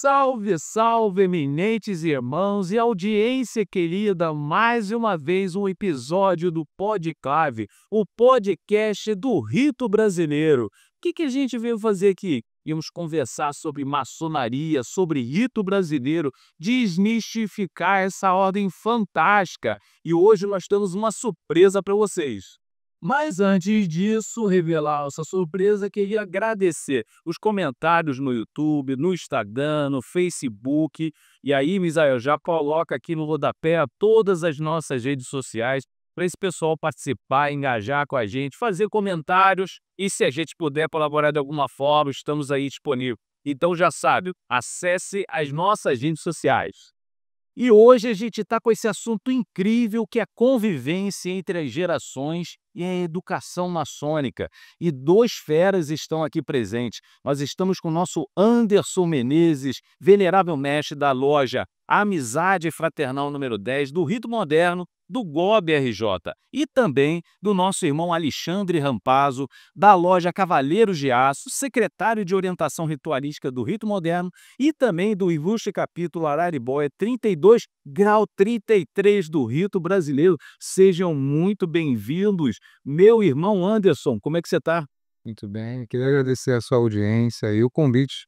Salve, salve, eminentes irmãos e audiência querida, mais uma vez um episódio do Podclave, o podcast do rito brasileiro. O que a gente veio fazer aqui? Íamos conversar sobre maçonaria, sobre rito brasileiro, desmistificar essa ordem fantástica. E hoje nós temos uma surpresa para vocês. Mas antes disso, revelar essa surpresa, queria agradecer os comentários no YouTube, no Instagram, no Facebook. E aí, Misael, já coloca aqui no rodapé todas as nossas redes sociais para esse pessoal participar, engajar com a gente, fazer comentários e se a gente puder colaborar de alguma forma, estamos aí disponíveis. Então já sabe, acesse as nossas redes sociais. E hoje a gente está com esse assunto incrível que é a convivência entre as gerações e a educação maçônica. E dois feras estão aqui presentes. Nós estamos com o nosso Anderson Menezes, venerável mestre da loja Amizade Fraternal número 10, do Rito Moderno, do GOB RJ. E também do nosso irmão Alexandre Rampazzo, da loja Cavaleiros de Aço, secretário de Orientação Ritualística do Rito Moderno, e também do ilustre capítulo Araribóia 32, grau 33 do Rito Brasileiro. Sejam muito bem-vindos. Meu irmão Anderson, como é que você está? Muito bem, queria agradecer a sua audiência e o convite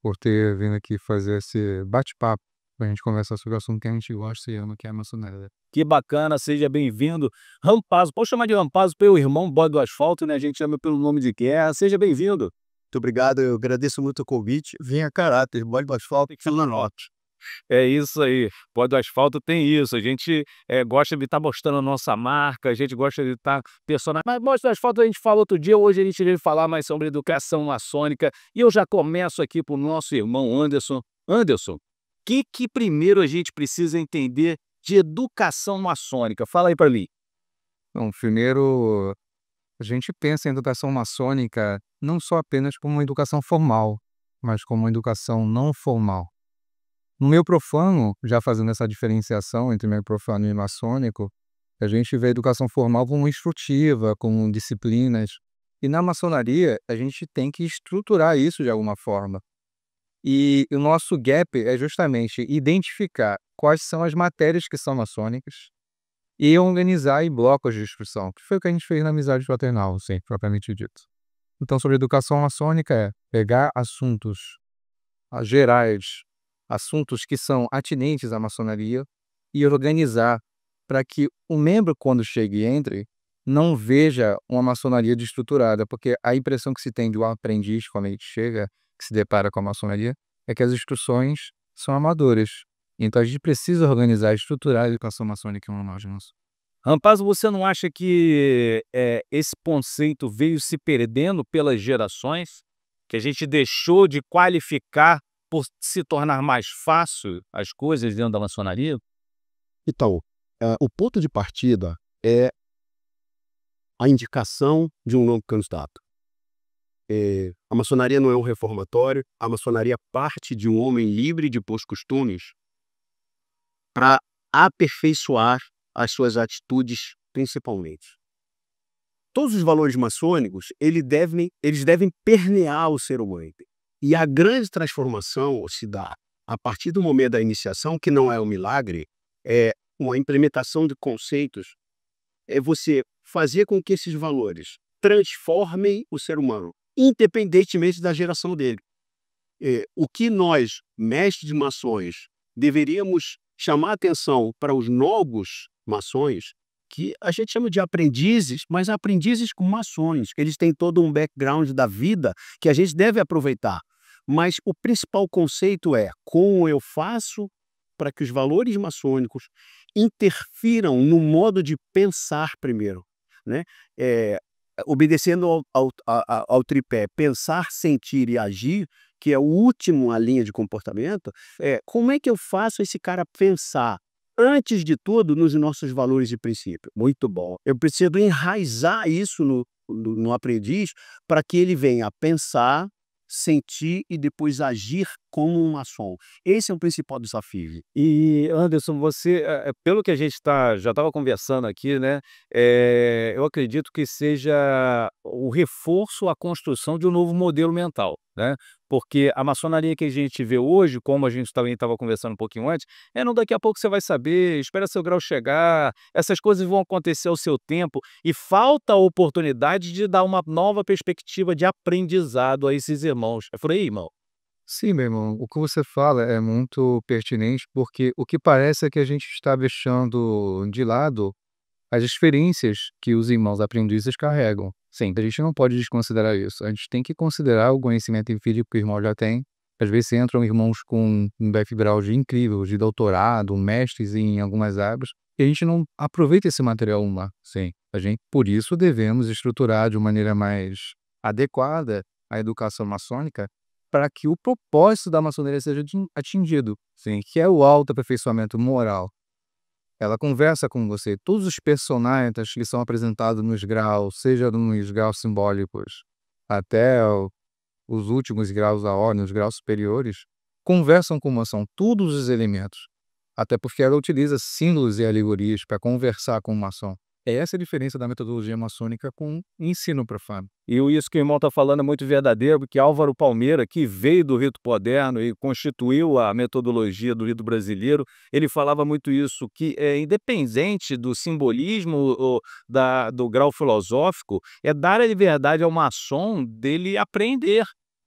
por ter vindo aqui fazer esse bate-papo para a gente conversar sobre o assunto que a gente gosta e ama, que é a maçonaria. Que bacana, seja bem-vindo. Rampazzo, pode chamar de Rampazzo pelo irmão Bode do Asfalto, né? A gente chama pelo nome de guerra. Seja bem-vindo. Muito obrigado, eu agradeço muito o convite. Vem a caráter, Bode do Asfalto e Fila Norte. É isso aí. Bode do Asfalto tem isso. A gente gosta de estar mostrando a nossa marca, a gente gosta de estar personagem. Mas Bode do Asfalto a gente falou outro dia, hoje a gente veio falar mais sobre educação maçônica. E eu já começo aqui para o nosso irmão Anderson. Anderson, o que primeiro a gente precisa entender de educação maçônica? Fala aí para mim. Bom, primeiro, a gente pensa em educação maçônica não só apenas como uma educação formal, mas como uma educação não formal. No meio profano, já fazendo essa diferenciação entre meio profano e maçônico, a gente vê a educação formal como instrutiva, como disciplinas. E na maçonaria, a gente tem que estruturar isso de alguma forma. E o nosso gap é justamente identificar quais são as matérias que são maçônicas e organizar em blocos de instrução, que foi o que a gente fez na Amizade Fraternal, sim, propriamente dito. Então, sobre educação maçônica é pegar assuntos gerais, assuntos que são atinentes à maçonaria e organizar para que o membro, quando chegue e entre, não veja uma maçonaria desestruturada, porque a impressão que se tem de um aprendiz quando ele chega, que se depara com a maçonaria, é que as instruções são amadoras. Então a gente precisa organizar e estruturar a educação maçônica em uma loja. Rampazzo, você não acha que esse conceito veio se perdendo pelas gerações? Que a gente deixou de qualificar por se tornar mais fácil as coisas dentro da maçonaria? Então, o ponto de partida é a indicação de um novo candidato. A maçonaria não é um reformatório, a maçonaria parte de um homem livre de bons costumes para aperfeiçoar as suas atitudes principalmente. Todos os valores maçônicos, eles devem permear o ser humano. E a grande transformação se dá a partir do momento da iniciação, que não é um milagre, é uma implementação de conceitos, é você fazer com que esses valores transformem o ser humano, independentemente da geração dele. O que nós, mestres de maçons, deveríamos chamar atenção para os novos maçons, que a gente chama de aprendizes, mas aprendizes com maçons, eles têm todo um background da vida que a gente deve aproveitar. Mas o principal conceito é como eu faço para que os valores maçônicos interfiram no modo de pensar primeiro, né? Obedecendo ao tripé pensar, sentir e agir, que é o último a linha de comportamento, como é que eu faço esse cara pensar, antes de tudo, nos nossos valores de princípio? Muito bom. Eu preciso enraizar isso no aprendiz para que ele venha a pensar, sentir e depois agir como um maçom. Esse é o principal desafio. E Anderson, você, pelo que a gente já estava conversando aqui, né, eu acredito que seja o reforço à construção de um novo modelo mental, né, porque a maçonaria que a gente vê hoje, como a gente também estava conversando um pouquinho antes, não daqui a pouco você vai saber, espera seu grau chegar, essas coisas vão acontecer ao seu tempo e falta a oportunidade de dar uma nova perspectiva de aprendizado a esses irmãos. É por aí, irmão? Sim, meu irmão, o que você fala é muito pertinente, porque o que parece é que a gente está deixando de lado as experiências que os irmãos aprendizes carregam. Sim, a gente não pode desconsiderar isso. A gente tem que considerar o conhecimento empírico que o irmão já tem. Às vezes entram irmãos com um background incrível, de doutorado, mestres em algumas áreas, e a gente não aproveita esse material lá. Sim, por isso, devemos estruturar de uma maneira mais adequada a educação maçônica para que o propósito da maçonaria seja atingido, sim, que é o autoaperfeiçoamento moral. Ela conversa com você. Todos os personagens que são apresentados nos graus, seja nos graus simbólicos até os últimos graus da ordem, os graus superiores, conversam com maçom, todos os elementos. Até porque ela utiliza símbolos e alegorias para conversar com o maçom. É essa a diferença da metodologia maçônica com o ensino profano. E isso que o irmão está falando é muito verdadeiro, porque Álvaro Palmeira, que veio do rito moderno e constituiu a metodologia do rito brasileiro, ele falava muito isso, que independente do simbolismo ou do grau filosófico, é dar a liberdade ao maçom dele aprender,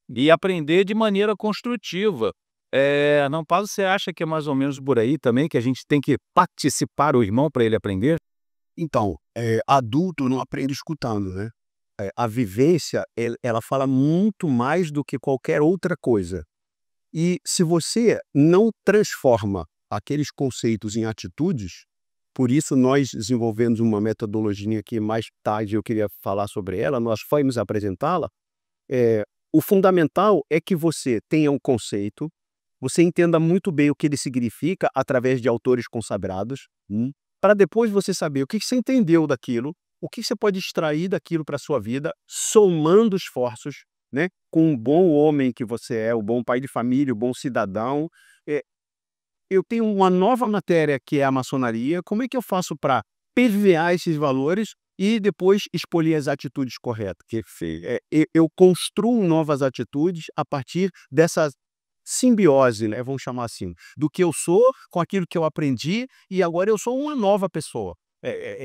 e aprender de maneira construtiva. Não, Paulo, você acha que é mais ou menos por aí também, que a gente tem que participar o irmão para ele aprender? Então, adulto não aprende escutando, né? A vivência, ela fala muito mais do que qualquer outra coisa. E se você não transforma aqueles conceitos em atitudes, por isso nós desenvolvemos uma metodologia que mais tarde eu queria falar sobre ela, nós fomos apresentá-la. O fundamental é que você tenha um conceito, você entenda muito bem o que ele significa através de autores consagrados, para depois você saber o que você entendeu daquilo, o que você pode extrair daquilo para a sua vida, somando esforços, né, com o bom homem que você é, o bom pai de família, o bom cidadão. Eu tenho uma nova matéria que é a maçonaria. Como é que eu faço para permear esses valores e depois escolher as atitudes corretas? Eu construo novas atitudes a partir dessa simbiose, né, vamos chamar assim, do que eu sou com aquilo que eu aprendi e agora eu sou uma nova pessoa.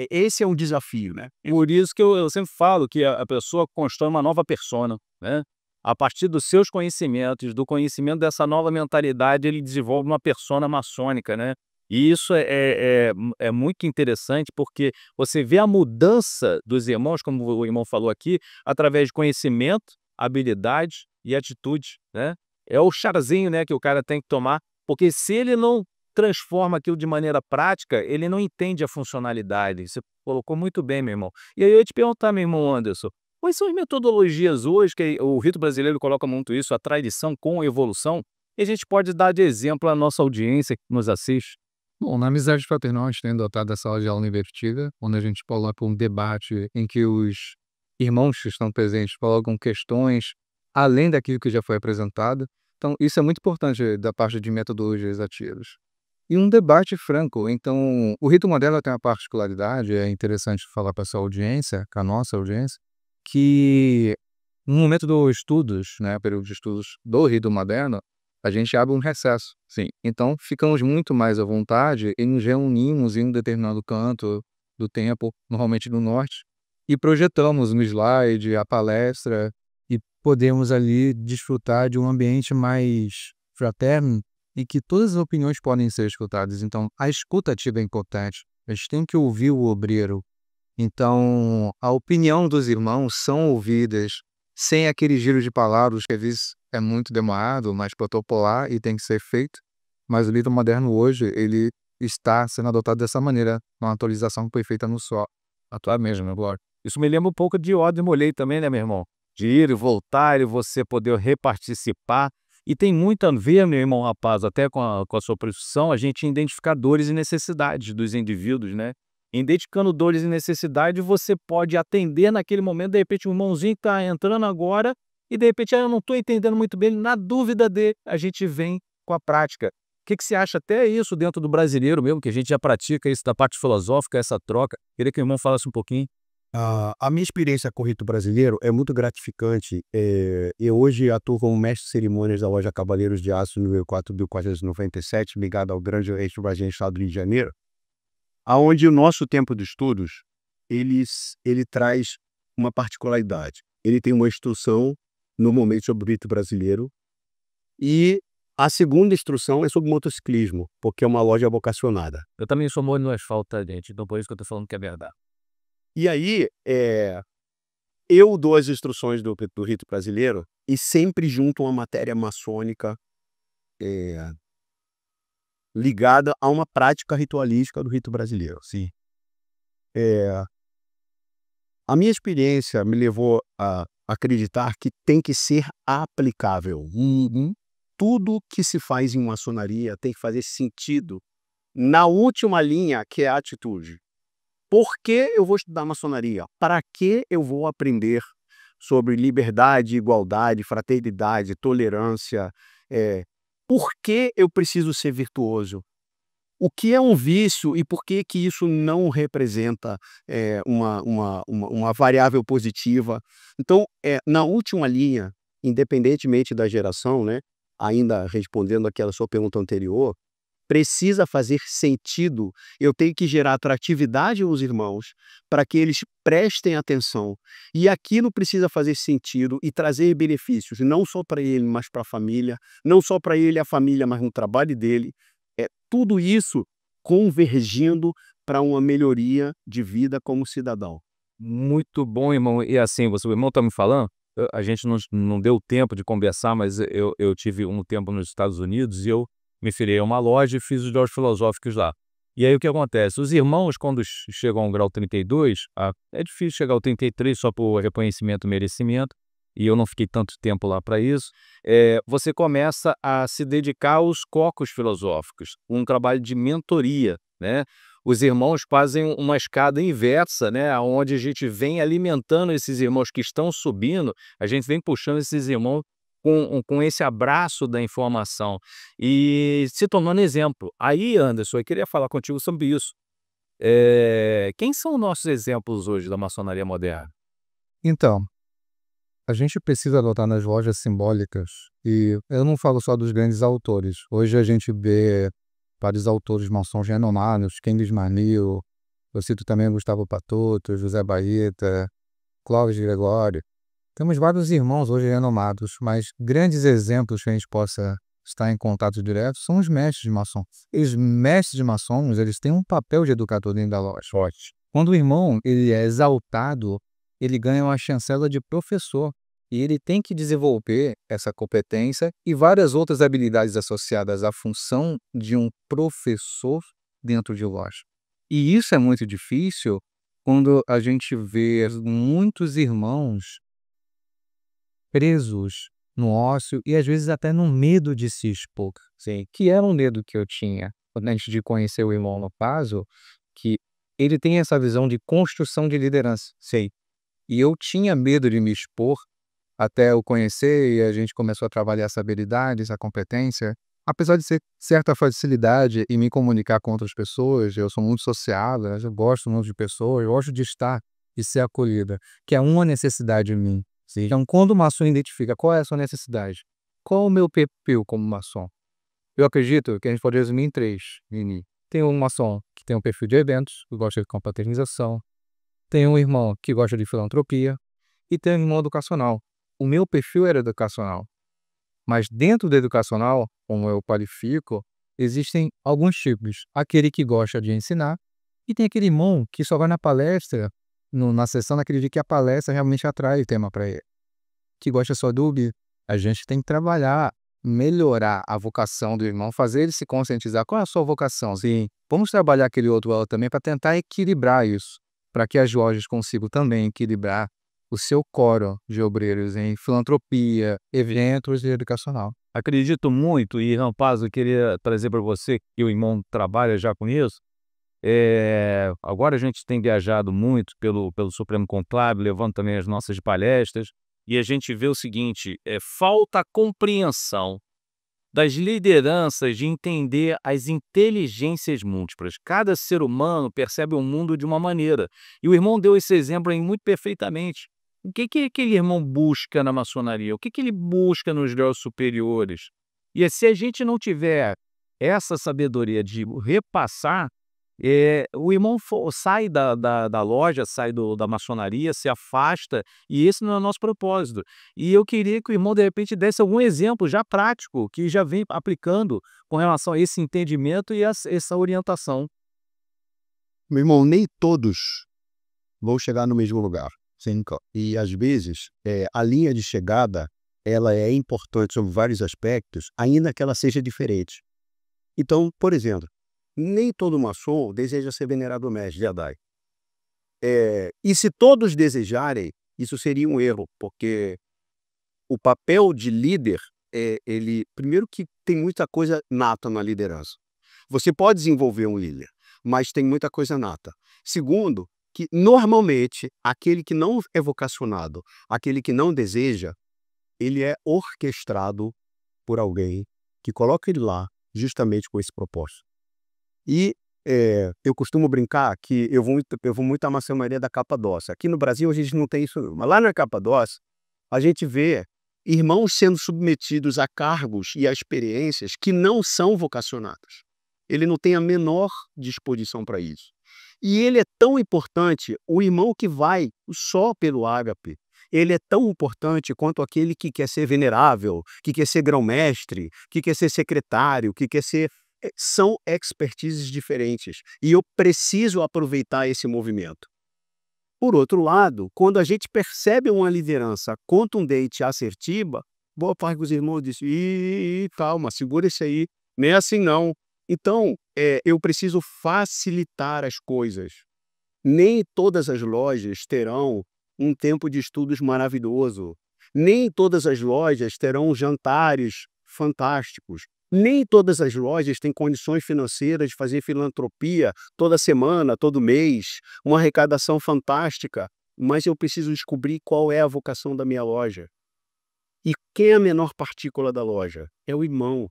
Esse é um desafio, né? Por isso que eu sempre falo que a pessoa constrói uma nova persona, né? A partir dos seus conhecimentos, do conhecimento dessa nova mentalidade, ele desenvolve uma persona maçônica, né? E isso é muito interessante, porque você vê a mudança dos irmãos, como o irmão falou aqui, através de conhecimento, habilidade e atitude, né? É o chazinho, né, que o cara tem que tomar, porque se ele não transforma aquilo de maneira prática, ele não entende a funcionalidade. Você colocou muito bem, meu irmão. E aí eu ia te perguntar, meu irmão Anderson, quais são as metodologias hoje, que o rito brasileiro coloca muito isso, a tradição com a evolução, e a gente pode dar de exemplo à nossa audiência que nos assiste? Bom, na Amizade Fraternal a gente tem adotado essa sala de aula invertida, onde a gente coloca um debate em que os irmãos que estão presentes colocam questões além daquilo que já foi apresentado. Então, isso é muito importante da parte de metodologias ativas. E um debate franco. Então, o rito moderno tem uma particularidade, é interessante falar para essa audiência, com a nossa audiência, que no momento dos estudos, né, período de estudos do rito moderno, a gente abre um recesso. Sim. Então, ficamos muito mais à vontade e nos reunimos em um determinado canto do templo, normalmente no norte, e projetamos no slide a palestra e podemos ali desfrutar de um ambiente mais fraterno e que todas as opiniões podem ser escutadas. Então, a escuta ativa é importante. A gente tem que ouvir o obreiro. Então, a opinião dos irmãos são ouvidas sem aquele giro de palavras que às vezes é muito demorado, mas protocolar e tem que ser feito. Mas o rito moderno hoje, ele está sendo adotado dessa maneira, uma atualização que foi feita no só. Atuar mesmo, meu glória. Isso me lembra um pouco de Ordem e Molei também, né, meu irmão? De ir e voltar e você poder reparticipar. E tem muito a ver, meu irmão rapaz, até com a sua profissão, a gente identificar dores e necessidades dos indivíduos, né? Identificando dores e necessidades, você pode atender naquele momento, de repente, um irmãozinho que está entrando agora, e de repente eu não estou entendendo muito bem, na dúvida a gente vem com a prática. O que você acha até isso dentro do brasileiro mesmo, que a gente já pratica isso da parte filosófica, essa troca? Queria que o irmão falasse um pouquinho. A minha experiência com o rito brasileiro é muito gratificante. Eu hoje atuo como mestre de cerimônias da loja Cavaleiros de Aço, número 4.497, ligado ao grande eixo brasileiro do estado do Rio de Janeiro, aonde o nosso tempo de estudos, ele traz uma particularidade. Ele tem uma instrução, normalmente, sobre o rito brasileiro, e a segunda instrução é sobre motociclismo, porque é uma loja vocacionada. Eu também sou molho no asfalto, tá, gente? Então por isso que eu tô falando que é verdade. E aí, eu dou as instruções do rito brasileiro e sempre junto uma matéria maçônica ligada a uma prática ritualística do rito brasileiro. Sim. A minha experiência me levou a acreditar que tem que ser aplicável. Tudo que se faz em maçonaria tem que fazer sentido na última linha, que é a atitude. Por que eu vou estudar maçonaria? Para que eu vou aprender sobre liberdade, igualdade, fraternidade, tolerância? Por que eu preciso ser virtuoso? O que é um vício e por que isso não representa uma variável positiva? Então, na última linha, independentemente da geração, né, ainda respondendo aquela sua pergunta anterior, precisa fazer sentido. Eu tenho que gerar atratividade aos irmãos para que eles prestem atenção. E aquilo precisa fazer sentido e trazer benefícios, não só para ele, mas para a família, não só para ele e a família, mas no trabalho dele. Tudo isso convergindo para uma melhoria de vida como cidadão. Muito bom, irmão. E assim, o irmão tá me falando, a gente não deu tempo de conversar, mas eu tive um tempo nos Estados Unidos e eu me filiei a uma loja e fiz os graus filosóficos lá. E aí o que acontece? Os irmãos, quando chegam ao grau 32, é difícil chegar ao 33 só por reconhecimento e merecimento, e eu não fiquei tanto tempo lá para isso, você começa a se dedicar aos cocos filosóficos, um trabalho de mentoria, né? Os irmãos fazem uma escada inversa, né? Onde a gente vem alimentando esses irmãos que estão subindo, a gente vem puxando esses irmãos com esse abraço da informação e se tornando exemplo. Aí, Anderson, eu queria falar contigo sobre isso. Quem são nossos exemplos hoje da maçonaria moderna? Então, a gente precisa adotar nas lojas simbólicas, e eu não falo só dos grandes autores. Hoje a gente vê vários autores maçons renomados, Ken Manil, eu cito também Gustavo Patuto, José Baeta, Clóvis Gregório. Temos vários irmãos hoje renomados, mas grandes exemplos que a gente possa estar em contato direto são os mestres de maçom. Os mestres de maçons, eles têm um papel de educador dentro da loja. Forte. Quando o irmão ele é exaltado, ele ganha uma chancela de professor e ele tem que desenvolver essa competência e várias outras habilidades associadas à função de um professor dentro de loja. E isso é muito difícil quando a gente vê muitos irmãos presos no ócio e às vezes até no medo de se expor. Sim. Que era um medo que eu tinha antes de conhecer o irmão Lopazo, que ele tem essa visão de construção de liderança. Sim. E eu tinha medo de me expor até eu conhecer e a gente começou a trabalhar essa habilidade, essa competência. Apesar de ser certa facilidade em me comunicar com outras pessoas, eu sou muito sociável, eu gosto muito de pessoas, eu gosto de estar e ser acolhida, que é uma necessidade em mim. Sim. Então, quando o maçom identifica qual é a sua necessidade, qual é o meu perfil como maçom? Eu acredito que a gente pode resumir em 3, Vini. Tem um maçom que tem um perfil de eventos, que gosta de confraternização. Tem um irmão que gosta de filantropia. E tem um irmão educacional. O meu perfil era educacional. Mas dentro do educacional, como eu qualifico, existem alguns tipos. Aquele que gosta de ensinar e tem aquele irmão que só vai na palestra, na sessão naquele dia que a palestra realmente atrai o tema para ele. Que gosta só do ouvir. A gente tem que trabalhar, melhorar a vocação do irmão, fazer ele se conscientizar. Qual é a sua vocação? Sim. Vamos trabalhar aquele outro elo também para tentar equilibrar isso, para que as lojas consigam também equilibrar o seu coro de obreiros em filantropia, eventos e educacional. Acredito muito, e Rampaz, eu queria trazer para você, que o irmão trabalha já com isso. Agora a gente tem viajado muito pelo Supremo Conclave, levando também as nossas palestras, e a gente vê o seguinte, falta a compreensão das lideranças de entender as inteligências múltiplas. Cada ser humano percebe o mundo de uma maneira. E o irmão deu esse exemplo aí muito perfeitamente. O que aquele irmão busca na maçonaria? O que ele busca nos graus superiores? E se a gente não tiver essa sabedoria de repassar, o irmão sai da loja, sai da maçonaria, se afasta, e esse não é o nosso propósito. E eu queria que o irmão, de repente, desse algum exemplo já prático, que já vem aplicando com relação a esse entendimento e essa orientação. Meu irmão, nem todos vão chegar no mesmo lugar. Sim. E, às vezes, a linha de chegada ela é importante sobre vários aspectos, ainda que ela seja diferente. Então, por exemplo, nem todo maçom deseja ser venerado mestre Jedi. E se todos desejarem, isso seria um erro, porque o papel de líder, primeiro que tem muita coisa nata na liderança. Você pode desenvolver um líder, mas tem muita coisa nata. Segundo, que normalmente aquele que não é vocacionado, aquele que não deseja, ele é orquestrado por alguém que coloca ele lá justamente com esse propósito. E eu costumo brincar que eu vou muito à maçonaria da Capadócia. Aqui no Brasil a gente não tem isso não, mas lá na Capadócia a gente vê irmãos sendo submetidos a cargos e a experiências que não são vocacionados. Ele não tem a menor disposição para isso. E ele é tão importante, o irmão que vai só pelo ágape, ele é tão importante quanto aquele que quer ser venerável, que quer ser grão-mestre, que quer ser secretário, que quer ser... São expertises diferentes. E eu preciso aproveitar esse movimento. Por outro lado, quando a gente percebe uma liderança contundente e assertiva, boa parte dos irmãos diz, calma, segura isso aí, não é assim não. Então, eu preciso facilitar as coisas. Nem todas as lojas terão um tempo de estudos maravilhoso. Nem todas as lojas terão jantares fantásticos. Nem todas as lojas têm condições financeiras de fazer filantropia toda semana, todo mês, uma arrecadação fantástica. Mas eu preciso descobrir qual é a vocação da minha loja. E quem é a menor partícula da loja? É o irmão.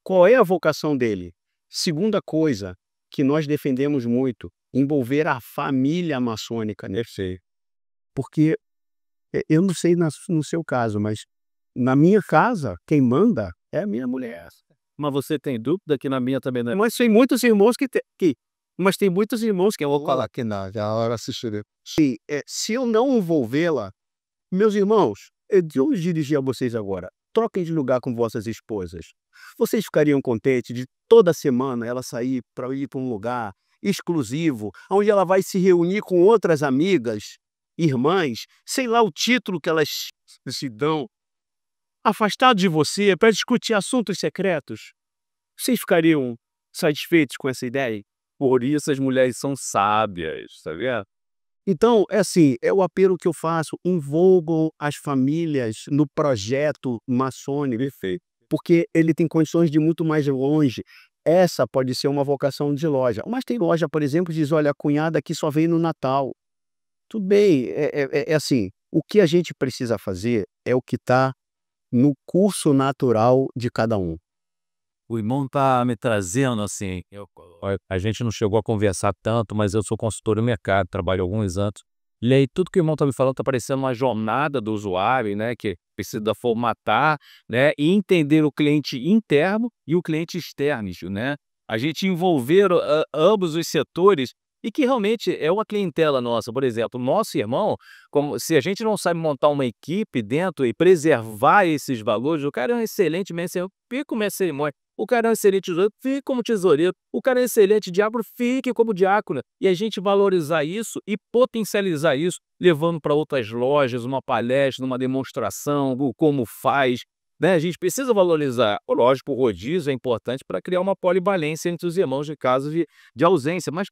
Qual é a vocação dele? Segunda coisa que nós defendemos muito, envolver a família maçônica, né? Porque, eu não sei no seu caso, mas na minha casa, quem manda é a minha mulher. Mas você tem dúvida que na minha também não é? Mas tem muitos irmãos mas tem muitos irmãos que Eu vou falar que não, já a hora assistirei. se eu não envolvê-la, meus irmãos, eu dirigir a vocês agora, troquem de lugar com vossas esposas. Vocês ficariam contentes de toda semana ela sair para ir para um lugar exclusivo, onde ela vai se reunir com outras amigas, irmãs, sei lá o título que elas se dão, afastado de você para discutir assuntos secretos? Vocês ficariam satisfeitos com essa ideia? Por isso as mulheres são sábias, tá vendo? Então, assim, é o apelo que eu faço, envolvam as famílias no projeto maçônico, porque ele tem condições de ir muito mais longe. Essa pode ser uma vocação de loja. Mas tem loja, por exemplo, que diz, olha, a cunhada aqui só vem no Natal. Tudo bem, é assim, o que a gente precisa fazer é o que está no curso natural de cada um. O irmão está me trazendo assim, a gente não chegou a conversar tanto, mas eu sou consultor no mercado, trabalho há alguns anos. E aí tudo que o irmão está me falando está parecendo uma jornada do usuário, né, que precisa formatar, né, e entender o cliente interno e o cliente externo, né? A gente envolver ambos os setores e que realmente é uma clientela nossa. Por exemplo, o nosso irmão, se a gente não sabe montar uma equipe dentro e preservar esses valores, o cara é um excelente mestre, fica como mestre cerimônia. O cara é um excelente tesoureiro, fique como tesoureiro. O cara é um excelente diácono, fique como diácono. E a gente valorizar isso e potencializar isso, levando para outras lojas, uma palestra, uma demonstração, como faz, né? A gente precisa valorizar. Lógico, o rodízio é importante para criar uma polivalência entre os irmãos de caso de ausência, mas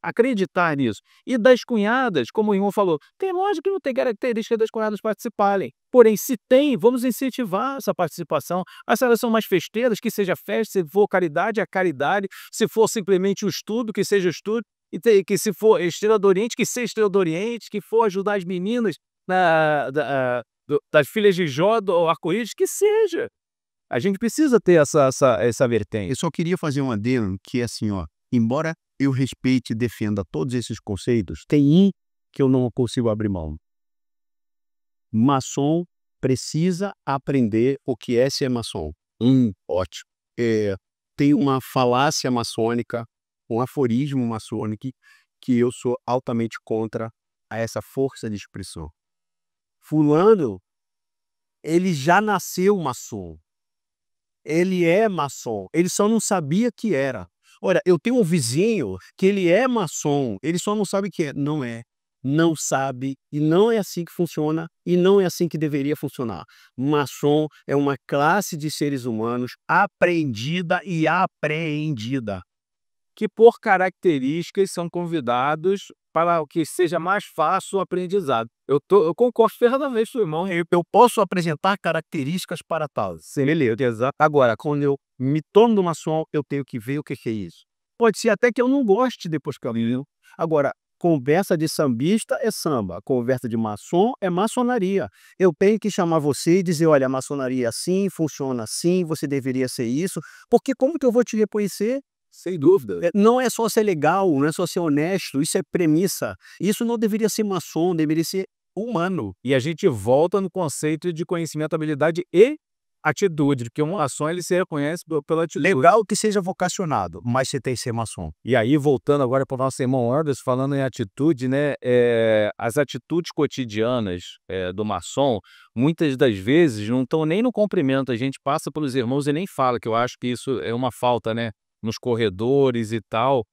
acreditar nisso. E das cunhadas, como o irmão falou, tem loja que não tem característica das cunhadas participarem. Porém, se tem, vamos incentivar essa participação. As elas são mais festeiras, que seja festa, se for caridade, a caridade, se for simplesmente o estudo, que seja estudo, e que se for Estrela do Oriente, que seja Estrela do Oriente, que for ajudar as meninas das filhas de Jó, do arco-íris, que seja. A gente precisa ter essa vertente. Eu só queria fazer um adendo que é assim, ó, embora eu respeite e defenda todos esses conceitos, tem um que eu não consigo abrir mão. Maçom precisa aprender o que é ser maçom. Ótimo. Tem uma falácia maçônica, um aforismo maçônico que eu sou altamente contra a essa força de expressão. Fulano, ele já nasceu maçom. Ele é maçom. Ele só não sabia que era. Olha, eu tenho um vizinho que ele é maçom. Ele só não sabe que é. Não é. Não sabe. E não é assim que funciona. E não é assim que deveria funcionar. Maçom é uma classe de seres humanos aprendida e apreendida. Que por características são convidados para que seja mais fácil o aprendizado. Eu concordo ferradamente com o irmão. Eu posso apresentar características para tal. Beleza. Agora, quando eu me torno maçom, eu tenho que ver o que é isso. Pode ser até que eu não goste depois que eu li. Agora, conversa de sambista é samba, conversa de maçom é maçonaria. Eu tenho que chamar você e dizer, olha, a maçonaria é assim, funciona assim, você deveria ser isso, porque como que eu vou te reconhecer? Sem dúvida. Não é só ser legal, não é só ser honesto, isso é premissa. Isso não deveria ser maçom, deveria ser humano. E a gente volta no conceito de conhecimento, habilidade e atitude, porque um maçom ele se reconhece pela atitude. Legal que seja vocacionado, mas você tem que ser maçom. E aí, voltando agora para o nosso irmão Anderson, falando em atitude, né? As atitudes cotidianas do maçom, muitas das vezes, não estão nem no cumprimento. A gente passa pelos irmãos e nem fala, que eu acho que isso é uma falta, né? Nos corredores e tal.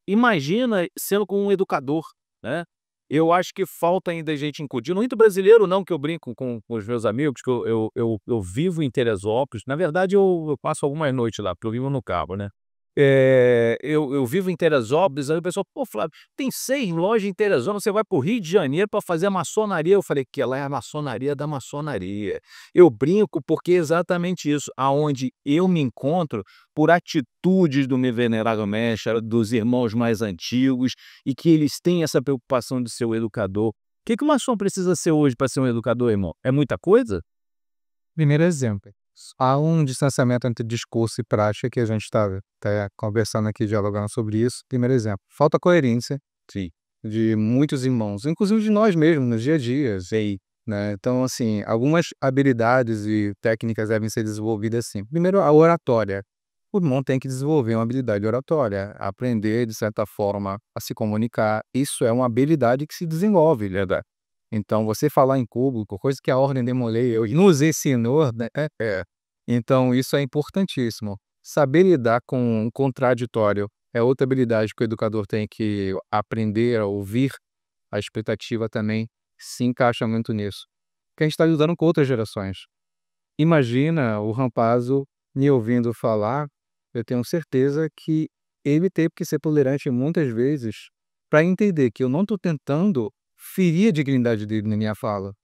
Imagina sendo como um educador, né? Eu acho que falta ainda a gente incutir. No rito brasileiro, não, que eu brinco com os meus amigos, que eu vivo em Teresópolis. Na verdade, eu passo algumas noites lá, porque eu vivo no Cabo, né? Eu vivo em Teresópolis, aí o pessoal, pô, Flávio, tem 6 lojas em Teresópolis, você vai para o Rio de Janeiro para fazer a maçonaria. Eu falei que lá é a maçonaria da maçonaria. Eu brinco porque é exatamente isso, aonde eu me encontro por atitudes do meu venerável mestre, dos irmãos mais antigos, e que eles têm essa preocupação de ser o educador. O que o maçom precisa ser hoje para ser um educador, irmão? É muita coisa? Primeiro exemplo. Há um distanciamento entre discurso e prática que a gente está conversando aqui, dialogando sobre isso. Primeiro exemplo, falta coerência de muitos irmãos, inclusive de nós mesmos, no dia a dia. Né? Então, assim, algumas habilidades e técnicas devem ser desenvolvidas assim. Primeiro, a oratória. O irmão tem que desenvolver uma habilidade oratória, aprender, de certa forma, a se comunicar. Isso é uma habilidade que se desenvolve, né? Então, você falar em público, coisa que a Ordem de Moleiro nos ensinou, né? Então, isso é importantíssimo. Saber lidar com um contraditório é outra habilidade que o educador tem que aprender a ouvir. A expectativa também se encaixa muito nisso. Porque a gente está lidando com outras gerações. Imagina o Rampazzo me ouvindo falar, eu tenho certeza que ele teve que ser tolerante muitas vezes para entender que eu não estou tentando ferir a dignidade dele na minha fala.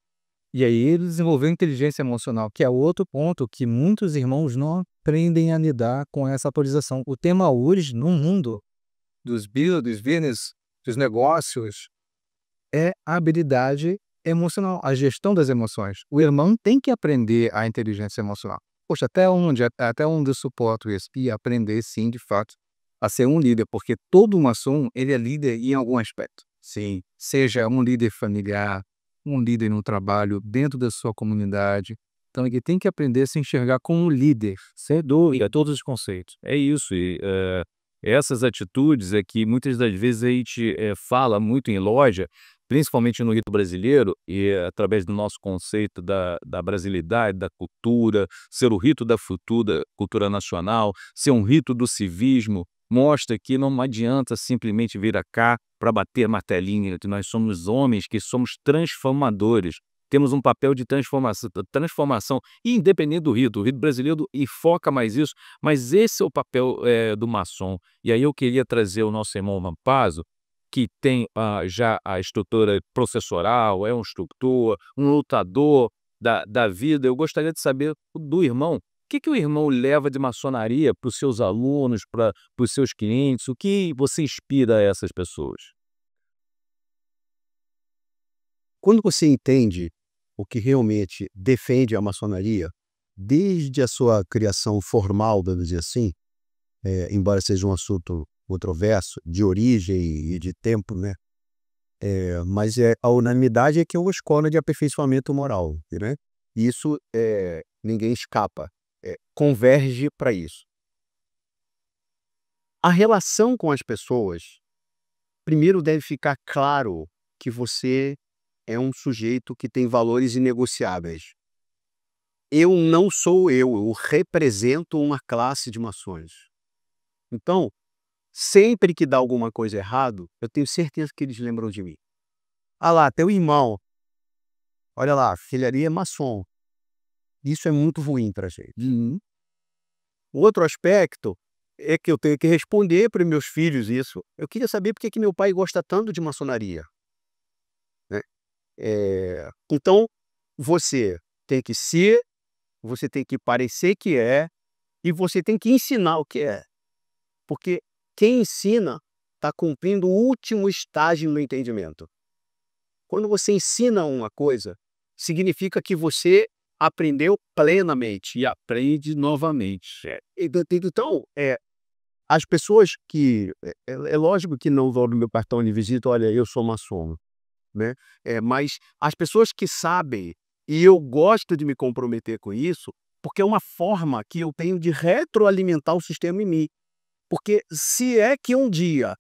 E aí ele desenvolveu inteligência emocional, que é outro ponto que muitos irmãos não aprendem a lidar com essa atualização. O tema hoje, no mundo dos business, dos negócios, é a habilidade emocional, a gestão das emoções. O irmão tem que aprender a inteligência emocional. Poxa, até onde eu suporto isso? E aprender, sim, de fato, a ser um líder, porque todo maçom, ele é líder em algum aspecto. Sim. Seja um líder familiar, um líder no trabalho, dentro da sua comunidade. Então, ele tem que aprender a se enxergar como um líder. Sem dúvida, todos os conceitos. É isso. E essas atitudes é que muitas das vezes a gente fala muito em loja, principalmente no rito brasileiro, e através do nosso conceito da brasilidade, da cultura, ser o rito da cultura nacional, ser um rito do civismo, mostra que não adianta simplesmente vir cá para bater martelinho, que nós somos homens que somos transformadores. Temos um papel de transformação, independente do rito. O rito brasileiro foca mais isso, mas esse é o papel do maçom. E aí eu queria trazer o nosso irmão Rampazzo, que tem já a estrutura processual, é um instrutor, um lutador da vida. Eu gostaria de saber do irmão, o que o irmão leva de maçonaria para os seus alunos, para os seus clientes? O que você inspira essas pessoas? Quando você entende o que realmente defende a maçonaria, desde a sua criação formal, vamos dizer assim, embora seja um assunto controverso, de origem e de tempo, né? Mas a unanimidade é que é uma escola de aperfeiçoamento moral, né? Isso ninguém escapa, converge para isso. A relação com as pessoas, primeiro deve ficar claro que você é um sujeito que tem valores inegociáveis. Eu não sou eu represento uma classe de maçons. Então, sempre que dá alguma coisa errado, eu tenho certeza que eles lembram de mim. Ah lá, teu irmão, olha lá, filharia é maçom. Isso é muito ruim para a gente. Outro aspecto é que eu tenho que responder para meus filhos isso. Eu queria saber por que meu pai gosta tanto de maçonaria, né? Então, você tem que ser, você tem que parecer que é, e você tem que ensinar o que é. Porque quem ensina está cumprindo o último estágio no entendimento. Quando você ensina uma coisa, significa que você aprendeu plenamente. E aprende novamente. Então, as pessoas que... É lógico que não vão no meu cartão de visita, olha, eu sou maçom, né? Mas as pessoas que sabem, e eu gosto de me comprometer com isso, porque é uma forma que eu tenho de retroalimentar o sistema em mim. Porque se é que um dia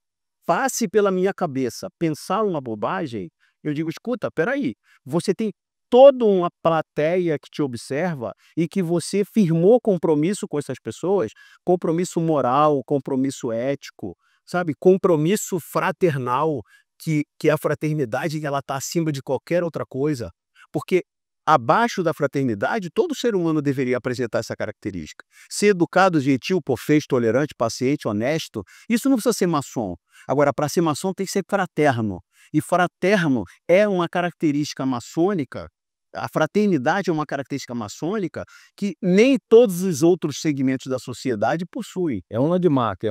passe pela minha cabeça pensar uma bobagem, eu digo, escuta, peraí, você tem toda uma plateia que te observa e que você firmou compromisso com essas pessoas, compromisso moral, compromisso ético, sabe? Compromisso fraternal, que a fraternidade ela está acima de qualquer outra coisa. Porque abaixo da fraternidade, todo ser humano deveria apresentar essa característica. Ser educado, gentil, professo, tolerante, paciente, honesto, isso não precisa ser maçom. Agora, para ser maçom tem que ser fraterno. E fraterno é uma característica maçônica, a fraternidade é uma característica maçônica que nem todos os outros segmentos da sociedade possuem. É uma de marca,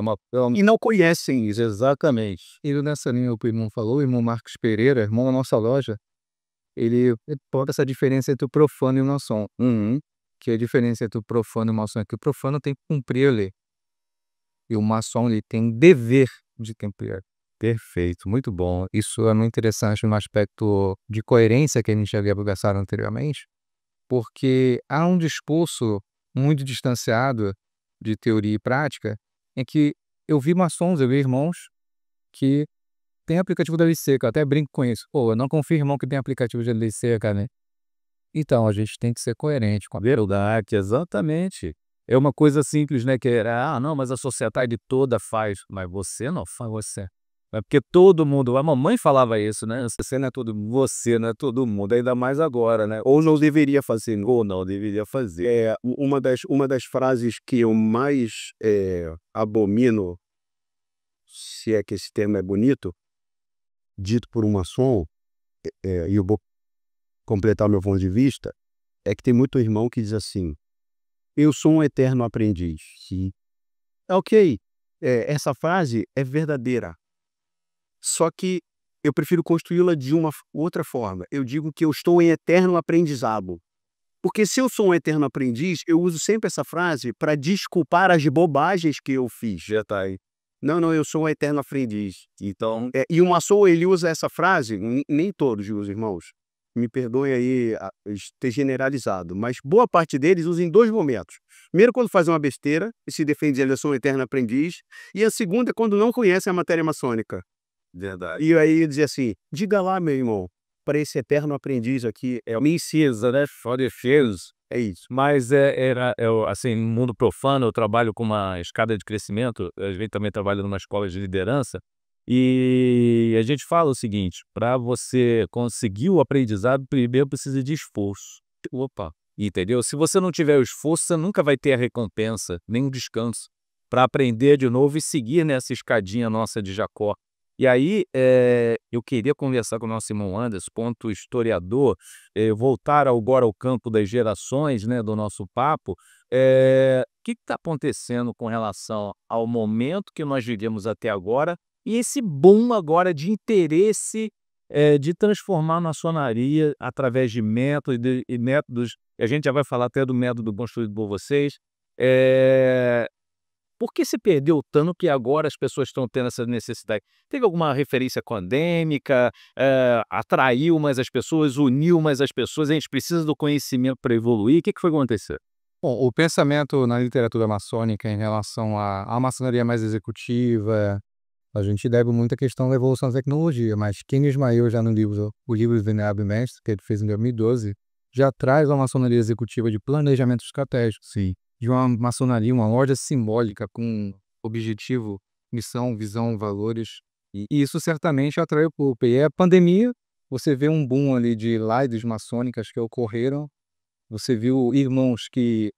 E não conhecem isso. Exatamente. E nessa linha que o irmão falou, o irmão Marcos Pereira, irmão da nossa loja, ele bota essa diferença entre o profano e o maçom. Que a diferença entre o profano e o maçom é que o profano tem que cumprir a lei. E o maçom ele tem dever de cumprir. Perfeito, muito bom. Isso é muito interessante no aspecto de coerência que a gente já havia conversado anteriormente, porque há um discurso muito distanciado de teoria e prática, em que eu vi maçons, eu vi irmãos que tem aplicativo da lei seca, eu até brinco com isso. Pô, eu não confio, irmão, que tem aplicativo de lei seca, né? Então, a gente tem que ser coerente com a Verdade, exatamente. É uma coisa simples, né? Que era, não, mas a sociedade toda faz. Mas você não faz, você. É porque todo mundo, a mamãe falava isso, né? Você não é todo mundo, você não é todo mundo, ainda mais agora, né? Ou não deveria fazer. Ou não deveria fazer. Uma das frases que eu mais abomino, se é que esse termo é bonito, dito por um maçom, e eu vou completar meu ponto de vista, é que tem muito irmão que diz assim, eu sou um eterno aprendiz. Sim. Ok, essa frase é verdadeira, só que eu prefiro construí-la de uma outra forma. Eu digo que eu estou em eterno aprendizado. Porque se eu sou um eterno aprendiz, eu uso sempre essa frase para desculpar as bobagens que eu fiz. Já tá aí. Não, eu sou um eterno aprendiz. Então, E o maçom, ele usa essa frase, nem todos usam, irmãos. Me perdoem aí ter generalizado, mas boa parte deles usa em dois momentos. Primeiro, quando faz uma besteira e se defende dizendo eu sou um eterno aprendiz. E a segunda é quando não conhece a matéria maçônica. verdade. E aí dizer assim, diga lá, meu irmão, para esse eterno aprendiz aqui, Me ensina, né? For defesa. é isso. Mas assim, no mundo profano, eu trabalho com uma escada de crescimento, a gente também trabalha numa escola de liderança, e a gente fala o seguinte, para você conseguir o aprendizado, primeiro precisa de esforço. Opa. Entendeu? Se você não tiver o esforço, você nunca vai ter a recompensa, nem o descanso, para aprender de novo e seguir nessa escadinha nossa de Jacó. E aí, eu queria conversar com o nosso irmão Anderson, ponto historiador, voltar agora ao campo das gerações, né, do nosso papo. O que está acontecendo com relação ao momento que nós vivemos até agora e esse boom agora de interesse de transformar a maçonaria através de métodos, e a gente já vai falar até do método construído por vocês. Por que se perdeu tanto que agora as pessoas estão tendo essa necessidade? Teve alguma referência pandêmica? Atraiu mais as pessoas, uniu mais as pessoas? A gente precisa do conhecimento para evoluir? O que foi acontecer? Bom, o pensamento na literatura maçônica em relação à maçonaria mais executiva, a gente deve muito à questão da evolução da tecnologia, mas Ken Ismael, já no livro O Livro do Venerável Mestre, que ele fez em 2012, já traz uma maçonaria executiva de planejamento estratégico, sim, de uma maçonaria, uma loja simbólica com objetivo, missão, visão, valores, e isso certamente atraiu o público. E a pandemia, você vê um boom ali de lives maçônicas que ocorreram, você viu irmãos que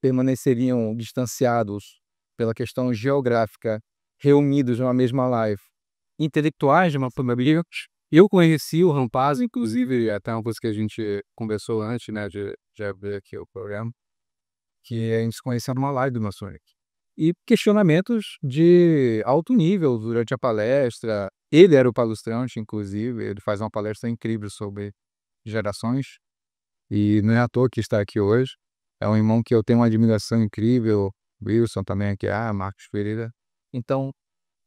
permaneceriam distanciados pela questão geográfica, reunidos numa mesma live, intelectuais de uma família. Eu conheci o Rampaz, inclusive, até uma coisa que a gente conversou antes, né, de abrir aqui o programa, que a gente se conheceu numa live do Masonic. E questionamentos de alto nível durante a palestra. Ele era o palestrante, inclusive, ele faz uma palestra incrível sobre gerações, e não é à toa que está aqui hoje. É um irmão que eu tenho uma admiração incrível, Wilson também aqui, Marcos Pereira. Então,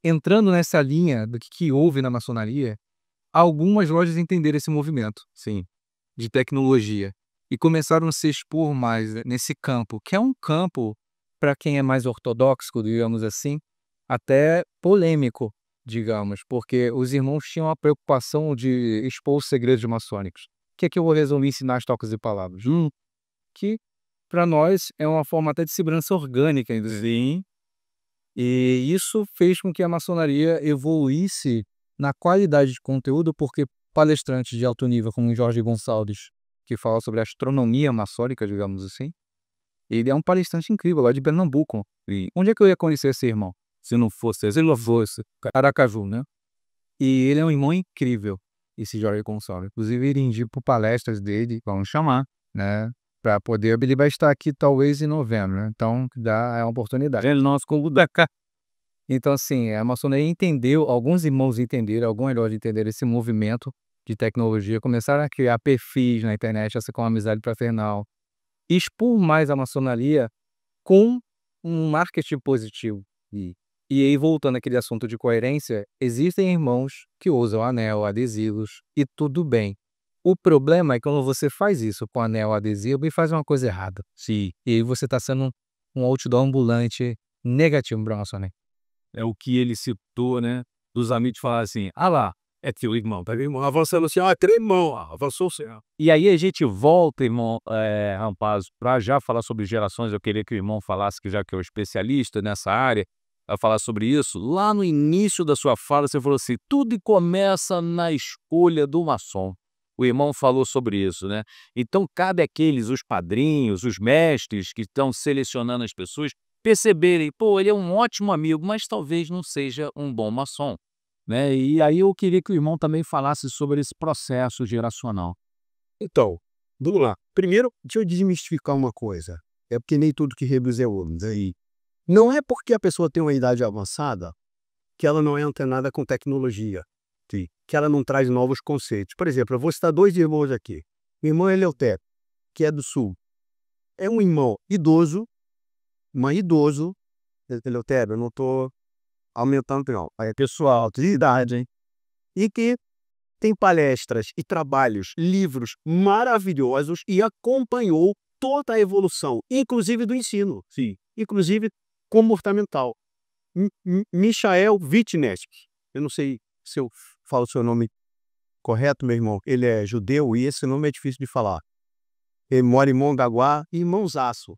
entrando nessa linha do que houve na maçonaria, algumas lojas entenderam esse movimento, sim, de tecnologia, e começaram a se expor mais nesse campo, que é um campo, para quem é mais ortodoxo, digamos assim, até polêmico, digamos, porque os irmãos tinham a preocupação de expor os segredos maçônicos. O que é que eu vou resumir, ensinar as tocas e palavras? Que para nós é uma forma até de segurança orgânica, sim. E isso fez com que a maçonaria evoluísse na qualidade de conteúdo, porque palestrantes de alto nível, como o Jorge Gonçalves, que fala sobre astronomia maçônica, digamos assim, ele é um palestrante incrível, lá de Pernambuco. E onde é que eu ia conhecer esse irmão? Se não fosse Aracaju, né? E ele é um irmão incrível, esse Jorge Gonçalves. Inclusive, ele indica palestras dele, vamos chamar, né? Para poder, ele vai estar aqui talvez em novembro, né? Então, é uma oportunidade. Ele nosso convida cá. Então, assim, a maçonaria entendeu, alguns irmãos entenderam, alguns heróis entenderam esse movimento de tecnologia, começaram a criar perfis na internet, essa com uma amizade fraternal, expor mais a maçonaria com um marketing positivo. E aí, voltando àquele assunto de coerência, existem irmãos que usam anel, adesivos, e tudo bem. O problema é quando você faz isso com anel, adesivo e faz uma coisa errada. Sim. E aí você está sendo um outdoor ambulante negativo para a maçonaria. É o que ele citou, né? Dos amigos falar assim, lá, é teu irmão, tá irmão? Avançando assim, é teu irmão, avançou o céu. E aí a gente volta, irmão Rampazzo, para já falar sobre gerações. Eu queria que o irmão falasse, que já que é o especialista nessa área, a falar sobre isso. Lá no início da sua fala, você falou assim, tudo começa na escolha do maçom. O irmão falou sobre isso, né? Então, cabe àqueles, os padrinhos, os mestres que estão selecionando as pessoas, perceberem, ele é um ótimo amigo, mas talvez não seja um bom maçom, né? E aí eu queria que o irmão também falasse sobre esse processo geracional. Então, vamos lá. Primeiro, deixa eu desmistificar uma coisa. É porque nem tudo que reduz é ouro. Daí, não é porque a pessoa tem uma idade avançada que ela não é antenada com tecnologia, sim, que ela não traz novos conceitos. Por exemplo, eu vou citar dois irmãos aqui. O irmão Eleutério, que é do Sul. É um irmão idoso, Eleutério, eu não estou aumentando não, é pessoal de idade, hein? E que tem palestras e trabalhos, livros maravilhosos e acompanhou toda a evolução, inclusive do ensino, sim, inclusive comportamental. Michael Witness, eu não sei se eu falo o seu nome correto, meu irmão, ele é judeu e esse nome é difícil de falar. Ele mora em Mongaguá e Mãozaço.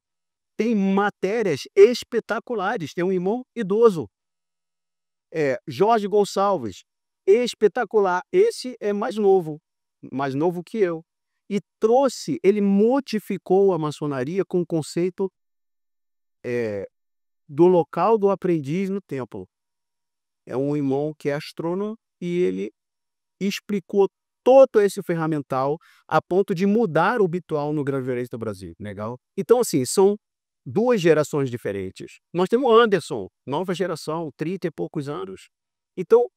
Tem matérias espetaculares, tem um irmão idoso. Jorge Gonçalves, espetacular. Esse é mais novo que eu. E ele modificou a maçonaria com o conceito do local do aprendiz no templo. É um irmão que é astrônomo e ele explicou todo esse ferramental a ponto de mudar o habitual no Grão-Violense do Brasil. Legal? Então, assim, são duas gerações diferentes. Nós temos o Anderson, nova geração, 30 e poucos anos. Então,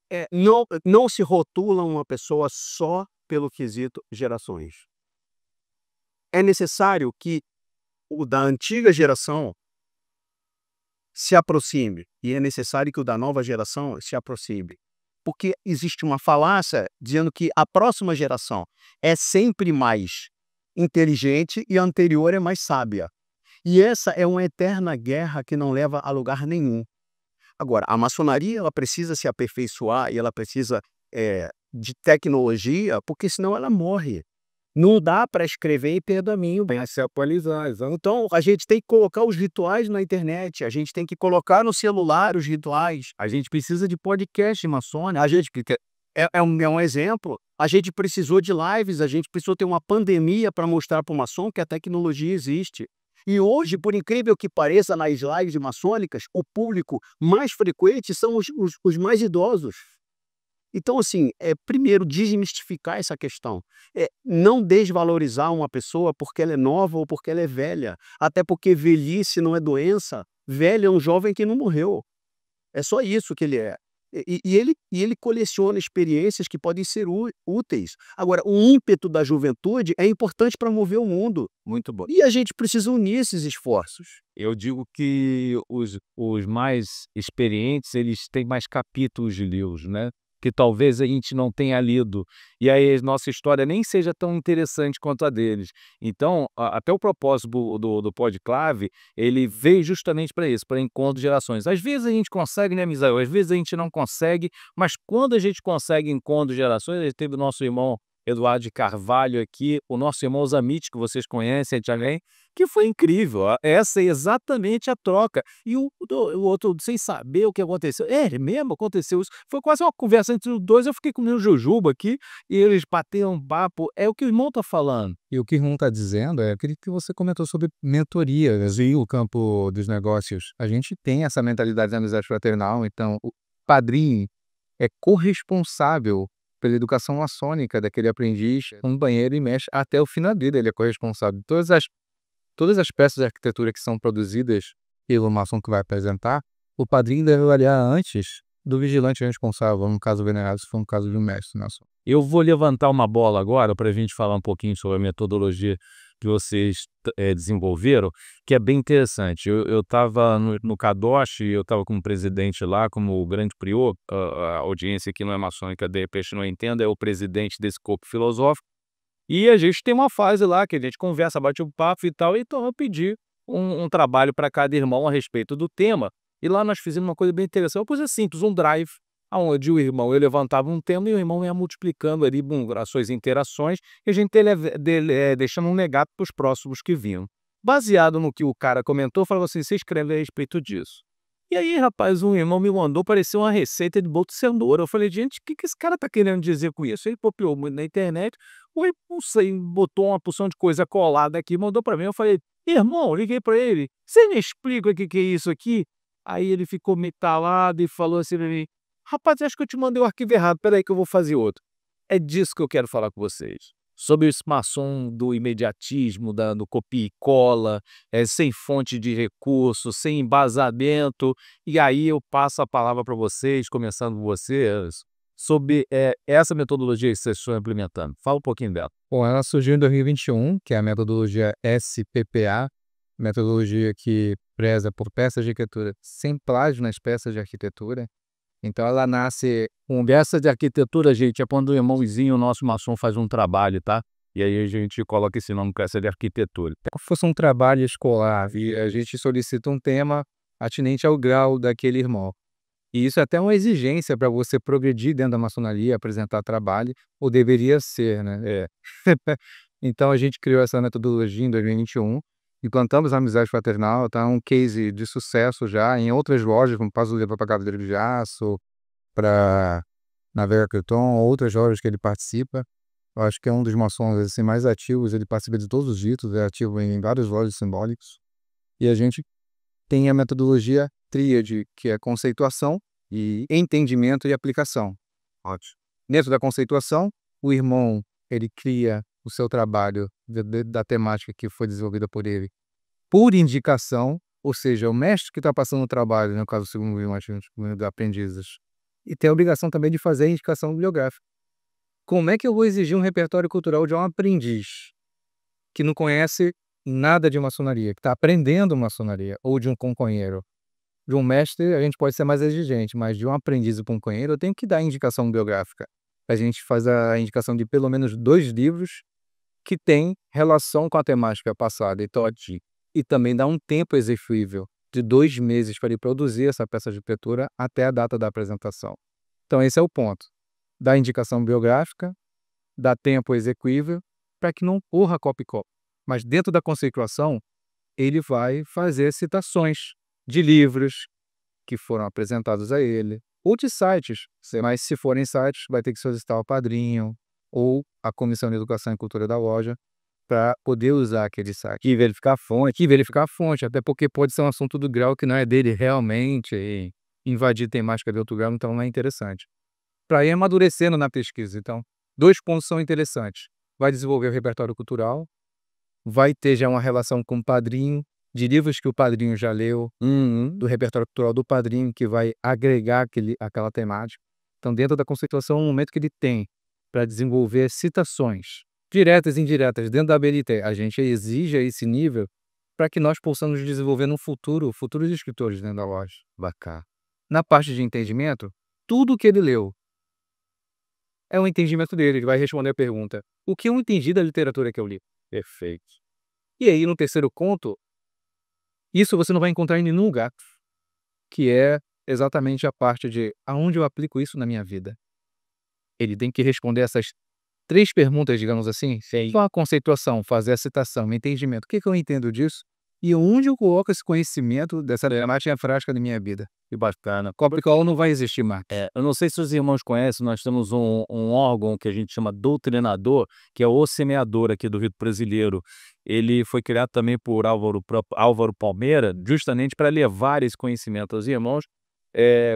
não se rotula uma pessoa só pelo quesito gerações. É necessário que o da antiga geração se aproxime, e é necessário que o da nova geração se aproxime. Porque existe uma falácia dizendo que a próxima geração é sempre mais inteligente e a anterior é mais sábia. E essa é uma eterna guerra que não leva a lugar nenhum. Agora, a maçonaria ela precisa se aperfeiçoar e ela precisa de tecnologia, porque senão ela morre. Não dá para escrever em pergaminho, bem, se atualizar. Então, a gente tem que colocar os rituais na internet, a gente tem que colocar no celular os rituais. A gente precisa de podcast maçônico. É um exemplo. A gente precisou de lives, a gente precisou ter uma pandemia para mostrar para o maçom que a tecnologia existe. E hoje, por incrível que pareça, nas lives maçônicas, o público mais frequente são os mais idosos. Então, assim, primeiro, desmistificar essa questão. Não desvalorizar uma pessoa porque ela é nova ou porque ela é velha. Até porque velhice não é doença. Velho é um jovem que não morreu. É só isso que ele é. E ele coleciona experiências que podem ser úteis. Agora, o ímpeto da juventude é importante para mover o mundo. Muito bom. E a gente precisa unir esses esforços. Eu digo que os mais experientes, eles têm mais capítulos de livros, né? Que talvez a gente não tenha lido. E aí a nossa história nem seja tão interessante quanto a deles. Então, até o propósito do Podclave, ele veio justamente para isso, para encontro de gerações. Às vezes a gente consegue, né, Misael? Às vezes a gente não consegue, mas quando a gente consegue encontro de gerações, a gente teve o nosso irmão Eduardo de Carvalho aqui, o nosso irmão Zamit, que vocês conhecem também, que foi incrível. Essa é exatamente a troca. E o outro, sem saber o que aconteceu. Ele mesmo aconteceu isso. Foi quase uma conversa entre os dois. Eu fiquei comendo jujuba aqui e eles bateram um papo. É o que o irmão está falando. E o que o irmão está dizendo é aquilo que você comentou sobre mentoria, e o campo dos negócios. A gente tem essa mentalidade de amizade fraternal, então o padrinho é corresponsável pela educação maçônica daquele aprendiz, um banheiro e mexe até o final dele, ele é corresponsável. Todas as peças de arquitetura que são produzidas pelo maçom que vai apresentar, o padrinho deve avaliar antes do vigilante responsável, no caso venerado, se for um caso de um mestre maçom. Eu vou levantar uma bola agora para a gente falar um pouquinho sobre a metodologia que vocês desenvolveram, que é bem interessante. Eu estava no Kadosh, eu estava como presidente lá, como o grande prior, a audiência aqui não é maçônica, de repente não entenda, é o presidente desse corpo filosófico, e a gente tem uma fase lá que a gente conversa, bate um papo e tal, então eu pedi um trabalho para cada irmão a respeito do tema, e lá nós fizemos uma coisa bem interessante, uma coisa simples, um drive, onde o irmão eu levantava um tema e o irmão ia multiplicando ali as suas interações e a gente deixando um legado para os próximos que vinham. Baseado no que o cara comentou, falou assim, você escreve a respeito disso. E aí, rapaz, um irmão me mandou, parecia uma receita de bolo de cenoura. Eu falei, gente, o que esse cara tá querendo dizer com isso? Ele copiou muito na internet, não sei, botou uma porção de coisa colada aqui, mandou para mim. Eu falei, irmão, liguei para ele, você me explica o que é isso aqui? Aí ele ficou meio talado e falou assim para mim, rapaz, acho que eu te mandei o arquivo errado, peraí que eu vou fazer outro. É disso que eu quero falar com vocês. Sobre esse maçom do imediatismo, do copia e cola, sem fonte de recurso, sem embasamento. E aí eu passo a palavra para vocês, começando com vocês, sobre essa metodologia que vocês estão implementando. Fala um pouquinho dela. Bom, ela surgiu em 2021, que é a metodologia SPPA, metodologia que preza por peças de arquitetura sem plágio nas peças de arquitetura. Então ela nasce... Conversa de arquitetura, gente, é quando o irmãozinho, o nosso maçom, faz um trabalho, tá? E aí a gente coloca esse nome, peça de arquitetura. Como se fosse um trabalho escolar, e a gente solicita um tema atinente ao grau daquele irmão. E isso é até uma exigência para você progredir dentro da maçonaria, apresentar trabalho, ou deveria ser, né? Então a gente criou essa metodologia em 2021, implantamos a amizade fraternal, tá um case de sucesso já em outras lojas, como Passo Livre para Cavaleiro de Aço, para Navega Creton, outras lojas que ele participa. Eu acho que é um dos maçons assim, mais ativos, ele participa de todos os ritos, é ativo em várias lojas simbólicas. E a gente tem a metodologia tríade, que é conceituação, e entendimento e aplicação. Ótimo. Dentro da conceituação, o irmão ele cria o seu trabalho da temática que foi desenvolvida por ele por indicação, ou seja, o mestre que está passando o trabalho, no caso do segundo irmão de aprendizes, e tem a obrigação também de fazer a indicação bibliográfica. Como é que eu vou exigir um repertório cultural de um aprendiz que não conhece nada de maçonaria, que está aprendendo maçonaria, ou de um companheiro? De um mestre, a gente pode ser mais exigente, mas de um aprendiz e companheiro, eu tenho que dar a indicação bibliográfica. A gente faz a indicação de pelo menos 2 livros que têm relação com a temática passada. Então, e também dá um tempo execuível de 2 meses para ele produzir essa peça de leitura até a data da apresentação. Então, esse é o ponto. Dá indicação bibliográfica, dá tempo execuível, para que não ocorra copia e cola. Mas dentro da conceituação, ele vai fazer citações de livros que foram apresentados a ele, ou de sites, mas se forem sites, vai ter que solicitar o padrinho ou a Comissão de Educação e Cultura da loja para poder usar aquele site. E verificar a fonte, até porque pode ser um assunto do grau que não é dele realmente, e invadir temática de outro grau, então não é interessante. Para ir amadurecendo na pesquisa. Então, 2 pontos são interessantes. Vai desenvolver o repertório cultural, vai ter já uma relação com o padrinho, de livros que o padrinho já leu, do repertório cultural do padrinho, que vai agregar aquela temática. Então, dentro da conceituação, é um momento que ele tem para desenvolver citações, diretas e indiretas, dentro da BNT. A gente exige esse nível para que nós possamos desenvolver no futuro, futuros escritores dentro da loja. Bacana. Na parte de entendimento, tudo que ele leu é o entendimento dele. Ele vai responder a pergunta: o que eu entendi da literatura que eu li? Perfeito. E aí, no terceiro ponto, isso você não vai encontrar em nenhum lugar, que é exatamente a parte de aonde eu aplico isso na minha vida. Ele tem que responder essas 3 perguntas, digamos assim. Só a conceituação, fazer a citação, o entendimento. O que eu entendo disso? E onde eu coloco esse conhecimento dessa temática prática na minha vida? Que bacana. Copia e cola não vai existir mais. Eu não sei se os irmãos conhecem, nós temos um órgão que a gente chama doutrinador, que é o semeador aqui do Rito Brasileiro. Ele foi criado também por Álvaro Palmeira, justamente para levar esse conhecimento aos irmãos,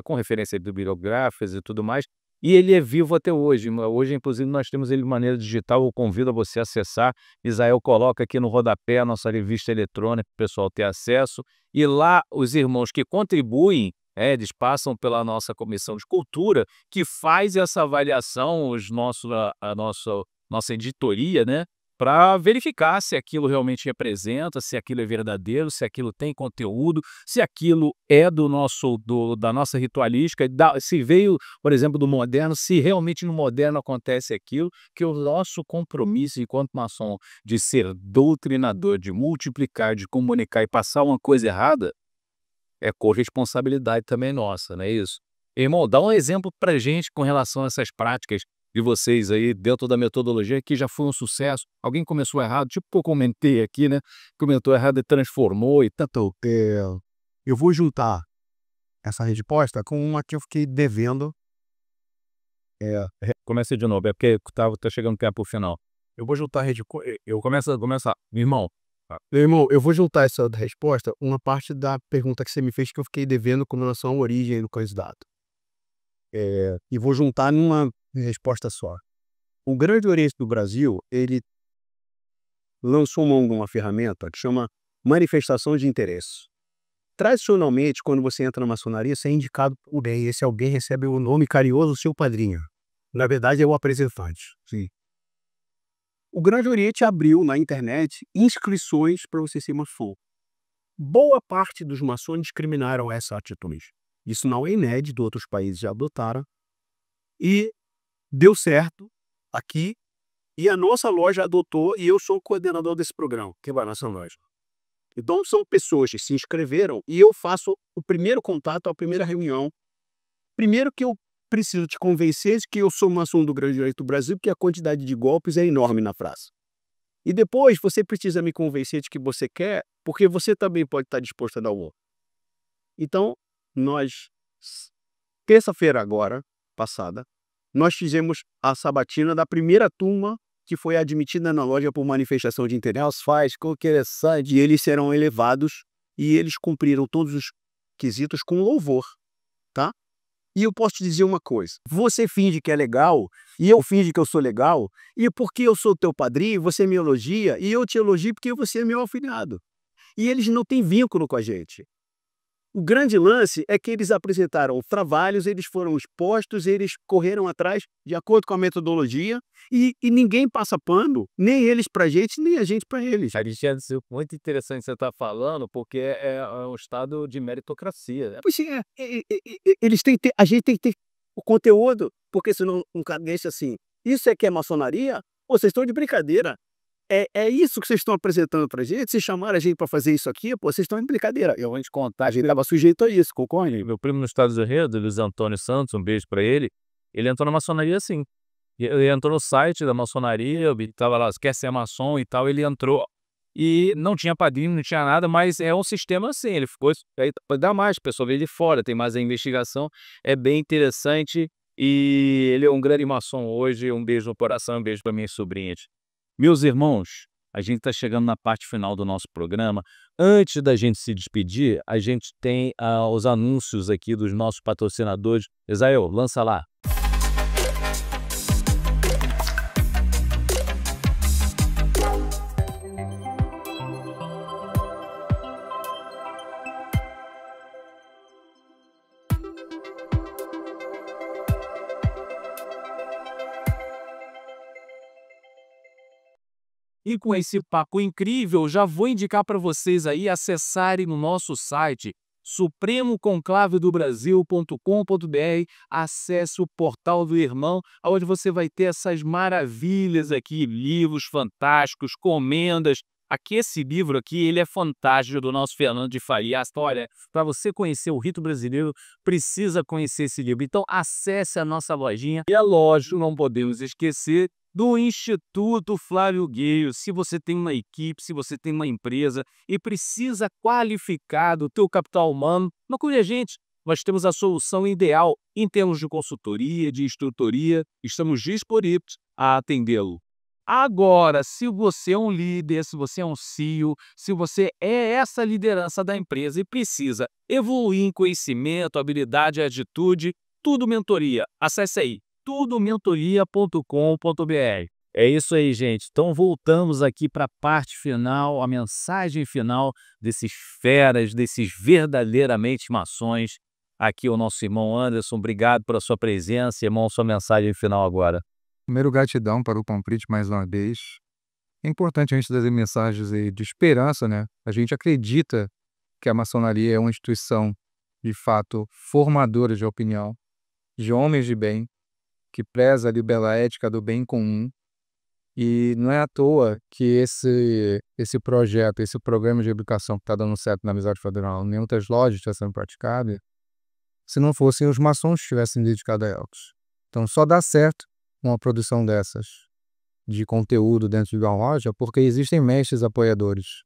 com referência bibliográficas e tudo mais. E ele é vivo até hoje. Hoje, inclusive, nós temos ele de maneira digital. Eu convido a você a acessar. Israel coloca aqui no rodapé a nossa revista eletrônica para o pessoal ter acesso. E lá, os irmãos que contribuem, eles passam pela nossa Comissão de Cultura, que faz essa avaliação, nossa editoria, né? Para verificar se aquilo realmente representa, se aquilo é verdadeiro, se aquilo tem conteúdo, se aquilo é da nossa ritualística, se veio, por exemplo, do moderno, se realmente no moderno acontece aquilo, que o nosso compromisso enquanto maçom de ser doutrinador, de multiplicar, de comunicar e passar uma coisa errada, é corresponsabilidade também nossa, não é isso? Irmão, dá um exemplo pra gente com relação a essas práticas de vocês aí dentro da metodologia, que já foi um sucesso. Alguém começou errado, tipo eu comentei aqui, né? Comentou errado e transformou e tanto. Eu vou juntar essa resposta com uma que eu fiquei devendo. Começa de novo, é porque tá chegando perto pro final. Eu vou juntar Começa, irmão. Meu irmão, eu vou juntar essa resposta uma parte da pergunta que você me fez que eu fiquei devendo com relação à origem do candidato. E vou juntar numa resposta só. O Grande Oriente do Brasil, ele lançou mão de uma ferramenta que chama manifestação de interesse. Tradicionalmente, quando você entra na maçonaria, você é indicado por alguém. Esse alguém recebe o nome carinhoso do seu padrinho. Na verdade, é o apresentante. Sim. O Grande Oriente abriu na internet inscrições para você ser maçom. Boa parte dos maçons discriminaram essa atitude. Isso não é inédito, outros países já adotaram. E deu certo aqui. E a nossa loja adotou, e eu sou o coordenador desse programa, que vai na nossa loja. Então, são pessoas que se inscreveram e eu faço o primeiro contato, a primeira reunião. Primeiro que eu preciso te convencer de que eu sou maçom do Grande Oriente do Brasil, porque a quantidade de golpes é enorme na praça. E depois você precisa me convencer de que você quer, porque você também pode estar disposto a dar o outro. Então, nós, terça-feira agora, passada, nós fizemos a sabatina da primeira turma que foi admitida na loja por manifestação de interesse. Faz com que e eles serão elevados e eles cumpriram todos os quesitos com louvor, tá? E eu posso te dizer uma coisa, você finge que é legal, e eu finge que eu sou legal, e porque eu sou teu padrinho, você me elogia, e eu te elogio porque você é meu afilhado. E eles não têm vínculo com a gente. O grande lance é que eles apresentaram trabalhos, eles foram expostos, eles correram atrás de acordo com a metodologia e ninguém passa pano, nem eles para a gente, nem a gente para eles. Alexandre, isso é muito interessante você estar falando, porque é um estado de meritocracia, né? Pois é, eles têm que ter, a gente tem que ter o conteúdo, porque senão um cara deixa assim, isso é que é maçonaria? Ou vocês estão de brincadeira? É isso que vocês estão apresentando pra gente? Vocês chamaram a gente para fazer isso aqui? Pô, vocês estão de brincadeira. Eu vou te contar A gente estava sujeito a isso, concorda? meu primo nos Estados Unidos, Luiz Antônio Santos, um beijo pra ele entrou na maçonaria assim. Ele entrou no site da maçonaria, tava lá, quer ser maçom e tal, ele entrou e não tinha padrinho, não tinha nada, mas é um sistema assim, ele ficou, aí dá mais, a pessoa veio de fora, tem mais a investigação, é bem interessante e ele é um grande maçom hoje, um beijo no coração, um beijo para minhas sobrinhas. Meus irmãos, a gente está chegando na parte final do nosso programa. Antes da gente se despedir, a gente tem os anúncios aqui dos nossos patrocinadores. Esael, lança lá. E com esse papo incrível, já vou indicar para vocês aí acessarem no nosso site supremoconclavedobrasil.com.br, acesse o portal do irmão, onde você vai ter essas maravilhas aqui, livros fantásticos, comendas. Aqui esse livro aqui, ele é fantástico, do nosso Fernando de Faria. Olha, para você conhecer o rito brasileiro, precisa conhecer esse livro. Então acesse a nossa lojinha. E é lógico, não podemos esquecer do Instituto Flávio Gueio. Se você tem uma equipe, se você tem uma empresa e precisa qualificar do teu capital humano, procure a gente. Nós temos a solução ideal em termos de consultoria, de instrutoria. Estamos disponíveis a atendê-lo. Agora, se você é um líder, se você é um CEO, se você é essa liderança da empresa e precisa evoluir em conhecimento, habilidade e atitude, tudo mentoria. Acesse aí tudomentoria.com.br. É isso aí, gente. Então voltamos aqui para a parte final, a mensagem final desses feras, desses verdadeiramente maçons. Aqui o nosso irmão Anderson, obrigado pela sua presença. Irmão, sua mensagem final agora. Primeiro, gratidão para o Comprite mais uma vez. É importante a gente trazer mensagens aí de esperança, né? A gente acredita que a maçonaria é uma instituição, de fato, formadora de opinião, de homens de bem, que preza ali pela ética do bem comum. E não é à toa que esse projeto, esse programa de educação que está dando certo na Amizade Federal, em outras lojas está sendo praticado, se não fossem os maçons que tivessem dedicado a elas. Então só dá certo uma produção dessas, de conteúdo dentro de uma loja, porque existem mestres apoiadores.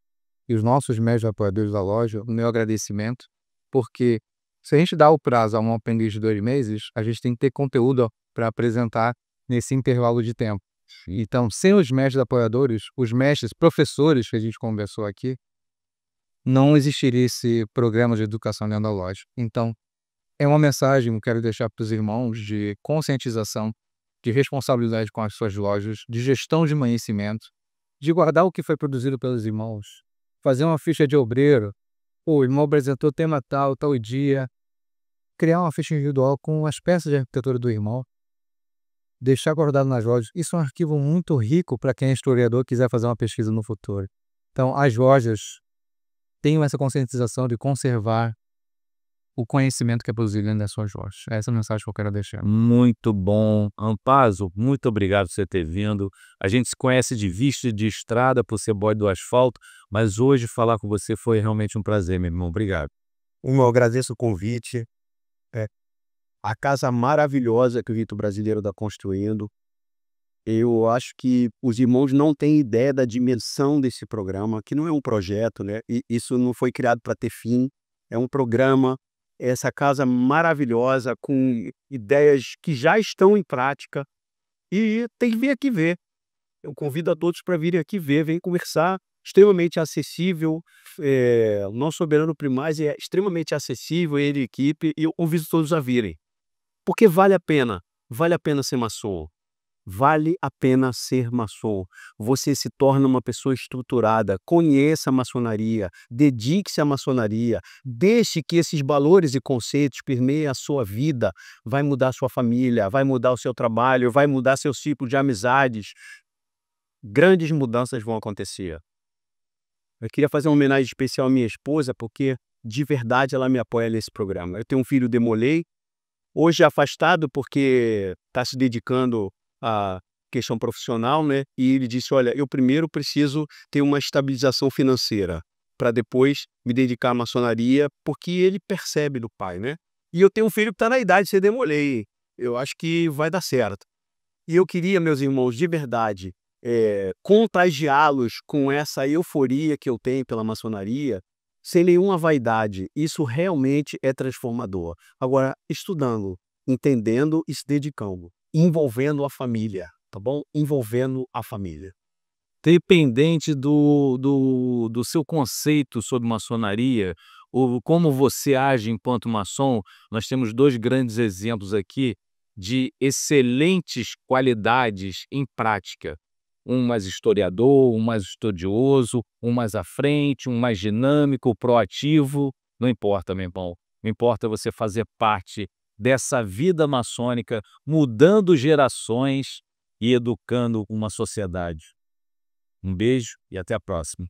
E os nossos mestres apoiadores da loja, o meu agradecimento, porque se a gente dá o prazo a um aprendiz de 2 meses, a gente tem que ter conteúdo para apresentar nesse intervalo de tempo. Então, sem os mestres apoiadores, os mestres professores que a gente conversou aqui, não existiria esse programa de educação dentro da loja. Então, é uma mensagem que eu quero deixar para os irmãos de conscientização, de responsabilidade com as suas lojas, de gestão de conhecimento, de guardar o que foi produzido pelos irmãos, fazer uma ficha de obreiro, o irmão apresentou tema tal, tal dia, criar uma ficha individual com as peças de arquitetura do irmão, deixar guardado nas lojas. Isso é um arquivo muito rico para quem é historiador e quiser fazer uma pesquisa no futuro. Então, as lojas tenham essa conscientização de conservar o conhecimento que é produzido dentro das suas lojas. Essa é a mensagem que eu quero deixar. Muito bom. Amparo, muito obrigado por você ter vindo. A gente se conhece de vista e de estrada por ser boy do asfalto, mas hoje falar com você foi realmente um prazer, meu irmão. Obrigado. Eu agradeço o convite. A casa maravilhosa que o Rito Brasileiro está construindo. Eu acho que os irmãos não têm ideia da dimensão desse programa, que não é um projeto, né? E isso não foi criado para ter fim. É um programa, essa casa maravilhosa, com ideias que já estão em prática. E tem que vir aqui ver. Eu convido a todos para virem aqui ver, vem conversar. Extremamente acessível. O nosso soberano primaz é extremamente acessível, ele e a equipe, e eu convido todos a virem. Porque vale a pena ser maçom. Vale a pena ser maçom. Você se torna uma pessoa estruturada, conheça a maçonaria, dedique-se à maçonaria, deixe que esses valores e conceitos permeiem a sua vida, vai mudar a sua família, vai mudar o seu trabalho, vai mudar seu ciclo de amizades. Grandes mudanças vão acontecer. Eu queria fazer uma homenagem especial à minha esposa, porque de verdade ela me apoia nesse programa. Eu tenho um filho Demolei, hoje afastado porque está se dedicando à questão profissional, né? E ele disse, olha, eu primeiro preciso ter uma estabilização financeira, para depois me dedicar à maçonaria, porque ele percebe do pai, né? E eu tenho um filho que está na idade de ser Demolei, eu acho que vai dar certo. E eu queria, meus irmãos, de verdade, contagiá-los com essa euforia que eu tenho pela maçonaria, sem nenhuma vaidade. Isso realmente é transformador. Agora, estudando, entendendo e se dedicando, envolvendo a família, tá bom? Envolvendo a família. Dependente do seu conceito sobre maçonaria, ou como você age enquanto maçom, nós temos 2 grandes exemplos aqui de excelentes qualidades em prática. Um mais historiador, um mais estudioso, um mais à frente, um mais dinâmico, proativo. Não importa, meu irmão. Não importa você fazer parte dessa vida maçônica, mudando gerações e educando uma sociedade. Um beijo e até a próxima.